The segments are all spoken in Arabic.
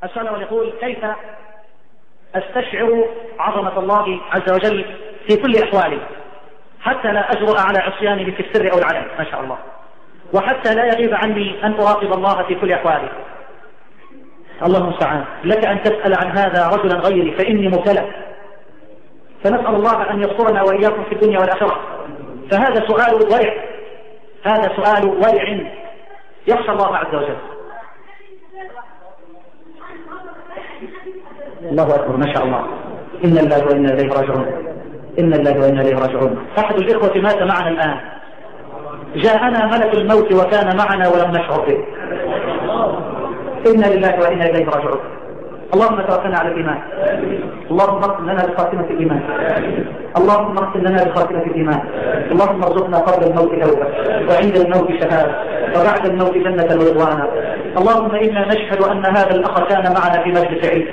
السؤال يقول: كيف أستشعر عظمة الله عز وجل في كل أحوالي حتى لا أجرؤ على عصيانه في السر أو العلن، ما شاء الله، وحتى لا يغيب عني أن أراقب الله في كل أحوالي؟ الله المستعان. لك أن تسأل عن هذا رجلا غيري فإني مبتلى، فنسأل الله أن يسترنا وإياكم في الدنيا والآخرة. فهذا سؤال ورع، هذا سؤال ورع يخشى الله عز وجل. الله أكبر، ما شاء الله. إن الله وإنا إليه راجعون، إن الله وإنا إليه راجعون. أحد الإخوة مات معنا الآن، جاءنا ملك الموت وكان معنا ولم نشعر به. إنا لله وإنا إليه راجعون. اللهم توفنا على الإيمان، اللهم اختم لنا بخاتمة الإيمان، اللهم اختم لنا بخاتمة الإيمان، اللهم ارزقنا قبل الموت توبة، وعند الموت شهادة، وبعد الموت جنة ورضوانا. اللهم إنا نشهد أن هذا الأخ كان معنا في مجلس علم،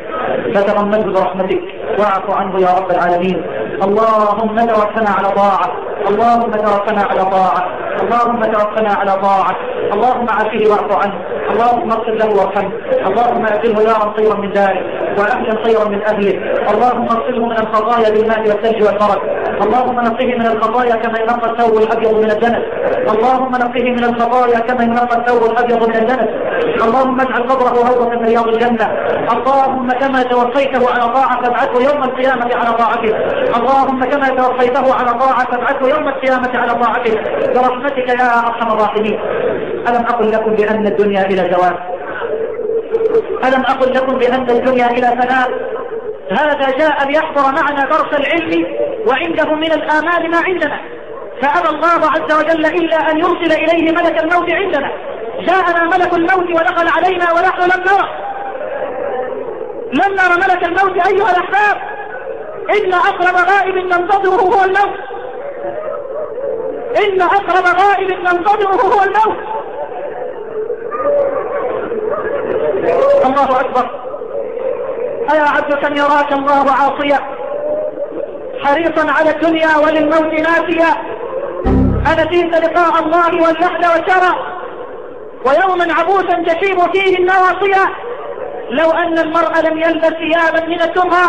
فتغمده برحمتك واعف عنه يا رب العالمين. اللهم توفنا على طاعة، اللهم توفنا على طاعة، اللهم توفنا على طاعة. اللهم عافيه واعف عنه، اللهم اغفر له وارحمه، اللهم اجعله دارا خيرا من داره واهلا خيرا من اهله. اللهم اغسله من الخطايا بالماء والثلج والبرد، اللهم نقه من الخطايا كما ينقى الثوب الابيض من الدنس، اللهم نقه من الخطايا كما ينقى الثوب الابيض من الدنس. اللهم اجعل قبره روضة من رياض الجنة. اللهم كما توفيته على طاعة فابعثه يوم القيامة على طاعته، اللهم كما توفيته على طاعة فابعثه يوم القيامة على طاعته برحمتك يا ارحم الراحمين. ألم أقل لكم بأن الدنيا إلى زوال؟ ألم أقل لكم بأن الدنيا إلى فناء؟ هذا جاء ليحضر معنا درس العلم وعنده من الآمال ما عندنا، فأبى الله عز وجل إلا أن يرسل إليه ملك الموت عندنا. جاءنا ملك الموت ودخل علينا ونحن لم نرى ملك الموت أيها الأحباب. إن أقرب غائب ننتظره هو الموت، إن أقرب غائب ننتظره هو الموت. الله أكبر. أيا عبد كم يراك الله عاصيا حريصا على الدنيا وللموت ناسيا، أنسيت لقاء الله واللحد والشرى ويوما عبوسا تشيب فيه النواصيا. لو أن المرء لم يلبس ثيابا من الترى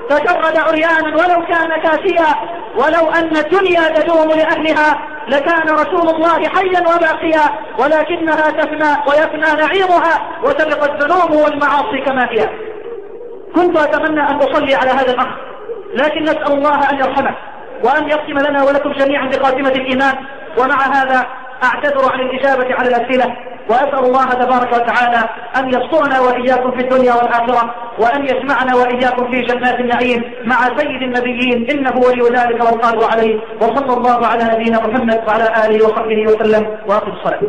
تجرد عريانا ولو كان كاسيا، ولو أن الدنيا تدوم لأهلها لكان رسول الله حيا وباقيا، ولكنها تفنى ويفنى نعيمها وتبقى الذنوب والمعاصي كما هي. كنت أتمنى أن أصلي على هذا الأخ، لكن نسأل الله أن يرحمه وأن يختم لنا ولكم جميعا بخاتمة الإيمان. ومع هذا أعتذر عن الإجابة على الأسئلة، وأسأل الله تبارك وتعالى أن يسترنا وإياكم في الدنيا والآخرة، وأن يجمعنا وإياكم في جنات النعيم مع سيد النبيين، إنه ولي ذلك والقادر عليه. وصلى الله على نبينا محمد وعلى آله وصحبه وسلم، وأقم الصلاة.